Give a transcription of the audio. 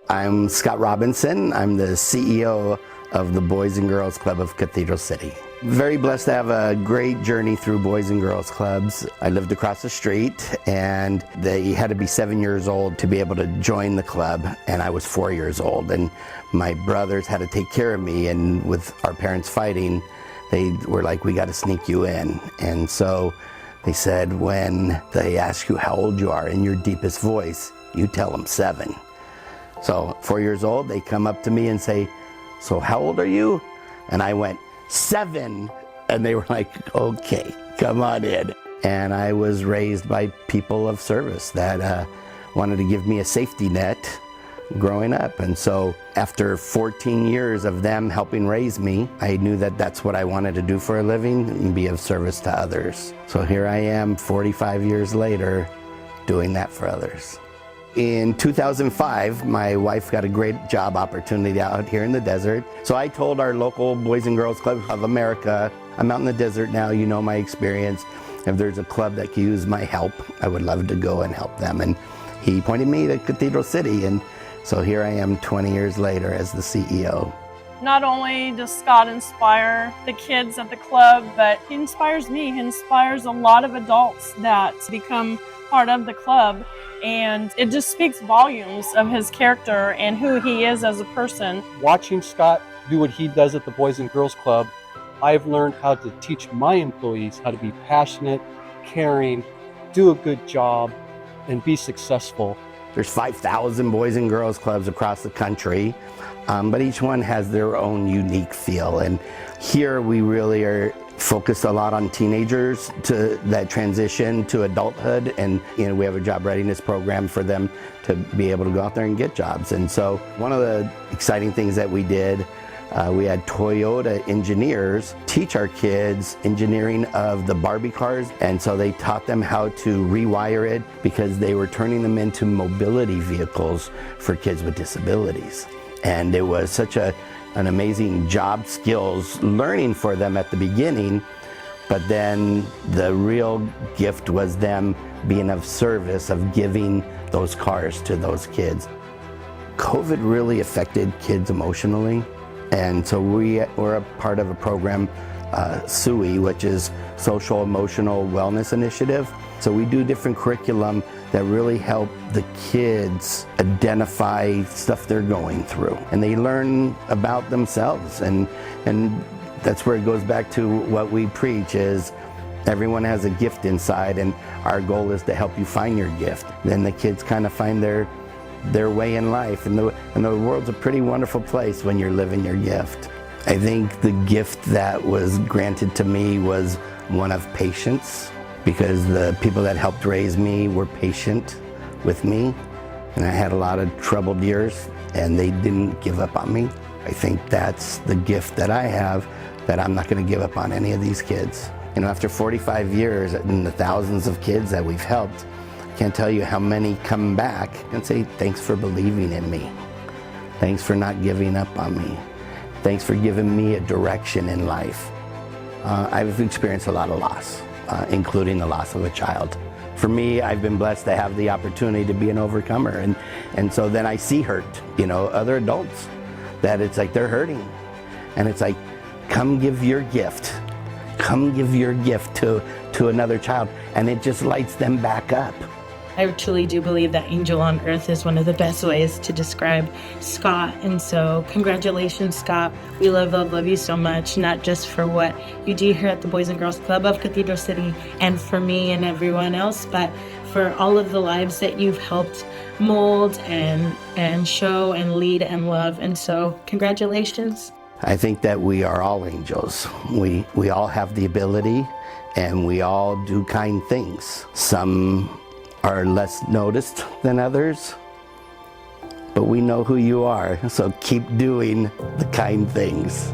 I'm Scott Robinson. I'm the CEO of the Boys and Girls Club of Cathedral City. Very blessed to have a great journey through Boys and Girls Clubs. I lived across the street and they had to be 7 years old to be able to join the club, and I was 4 years old, and my brothers had to take care of me, and with our parents fighting, they were like, we got to sneak you in. And so they said, when they ask you how old you are in your deepest voice, you tell them 7. So 4 years old, they come up to me and say, so how old are you? And I went, 7. And they were like, okay, come on in. And I was raised by people of service that wanted to give me a safety net growing up. And so after 14 years of them helping raise me, I knew that that's what I wanted to do for a living and be of service to others. So here I am 45 years later doing that for others. In 2005, my wife got a great job opportunity out here in the desert. So I told our local Boys and Girls Club of America, I'm out in the desert now, you know my experience. If there's a club that could use my help, I would love to go and help them. And he pointed me to Cathedral City, and so here I am 20 years later as the CEO. Not only does Scott inspire the kids at the club, but he inspires me. He inspires a lot of adults that become part of the club. And it just speaks volumes of his character and who he is as a person. Watching Scott do what he does at the Boys and Girls Club, I've learned how to teach my employees how to be passionate, caring, do a good job, and be successful. There's 5,000 Boys and Girls Clubs across the country, but each one has their own unique feel. And here we really are focused a lot on teenagers to that transition to adulthood, and we have a job readiness program for them to be able to go out there and get jobs. And so one of the exciting things that we did, we had Toyota engineers teach our kids engineering of the Barbie cars, and so they taught them how to rewire it because they were turning them into mobility vehicles for kids with disabilities. And it was such an amazing job skills learning for them at the beginning, but then the real gift was them being of service, of giving those cars to those kids. COVID really affected kids emotionally, and so we're a part of a program, SUI, which is Social Emotional Wellness Initiative. So we do different curriculum that really help the kids identify stuff they're going through, and they learn about themselves, and that's where it goes back to what we preach is everyone has a gift inside, and our goal is to help you find your gift. Then the kids kind of find their way in life, and the world's a pretty wonderful place when you're living your gift. I think the gift that was granted to me was one of patience, because the people that helped raise me were patient with me, and I had a lot of troubled years, and they didn't give up on me. I think that's the gift that I have, that I'm not going to give up on any of these kids. After 45 years and the thousands of kids that we've helped, I can't tell you how many come back and say, thanks for believing in me. Thanks for not giving up on me. Thanks for giving me a direction in life. I've experienced a lot of loss, including the loss of a child. For me, I've been blessed to have the opportunity to be an overcomer, and so then I see hurt, other adults, that it's like they're hurting, and it's like, come give your gift. Come give your gift to another child, and it just lights them back up. I truly do believe that angel on earth is one of the best ways to describe Scott. And so congratulations, Scott. We love you so much, not just for what you do here at the Boys and Girls Club of Cathedral City and for me and everyone else, but for all of the lives that you've helped mold and show and lead and love. And so congratulations. I think that we are all angels. We all have the ability, and we all do kind things. Some are less noticed than others, but we know who you are, so keep doing the kind things.